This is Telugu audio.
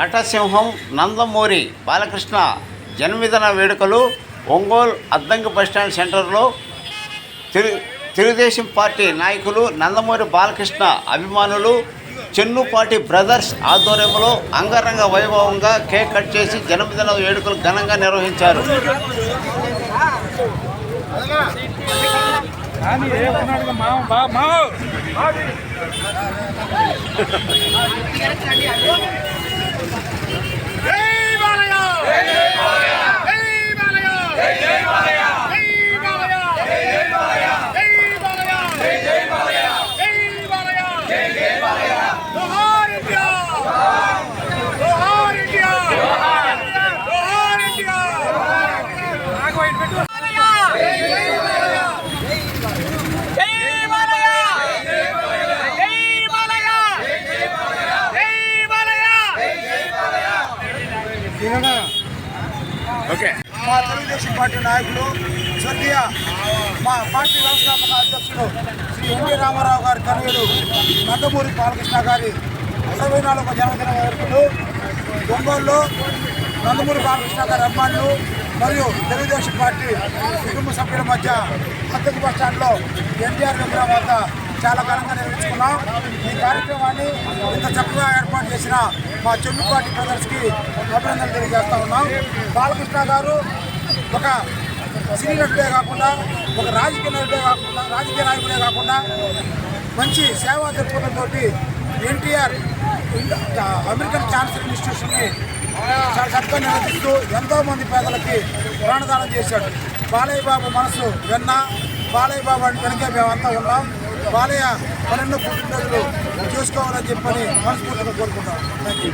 నటసింహం నందమూరి బాలకృష్ణ జన్మదిన వేడుకలు ఒంగోలు అద్దంకి బస్టాండ్ సెంటర్లో తెలుగుదేశం పార్టీ నాయకులు నందమూరి బాలకృష్ణ అభిమానులు చెన్నుపాటి బ్రదర్స్ ఆధ్వర్యంలో అంగరంగ వైభవంగా కేక్ కట్ చేసి జన్మదిన వేడుకలు ఘనంగా నిర్వహించారు. మా తెలుగుదేశం పార్టీ నాయకులు స్వర్గీయ మా పార్టీ వ్యవస్థాపక అధ్యక్షులు శ్రీ ఎన్టీ రామారావు గారి తనయుడు నందమూరి బాలకృష్ణ గారి 64వ జన్మదిన వేడుకలు ఒంగోలులో నందమూరి బాలకృష్ణ గారి అభిమానులు మరియు తెలుగుదేశం పార్టీ కుటుంబ సభ్యుల మధ్య అద్దెకు బస్టాండ్లో ఎన్టీఆర్ విగ్రహం వద్ద చాలా ఘనంగా నిర్వహించుకున్నాం. ఈ కార్యక్రమాన్ని ఇంత చక్కగా ఏర్పాటు చేసిన మా చెన్నుపాటి బ్రదర్స్కి అభినందనలు తెలియజేస్తూ ఉన్నాం. బాలకృష్ణ గారు ఒక సినీ నటుడే కాకుండా, ఒక రాజకీయ నాయకుడే కాకుండా మంచి సేవా దృక్పథంతో ఎన్టీఆర్ అమెరికన్ క్యాన్సర్ ఇన్స్టిట్యూషన్ని చాలా చక్కగా నిర్వహిస్తూ ఎంతోమంది పేదలకి ప్రాణదానం చేశాడు. బాలయ్య బాబు మనసు వెన్న, బాలయ్య బాబు అంటే వెనకే మేమంతా ఉన్నాం. బాలయ్య మరెన్నో పుట్టినరోజులు చేసుకోవాలని చెప్పని మనస్ఫూర్తిగా కోరుకుంటాం. Thank you.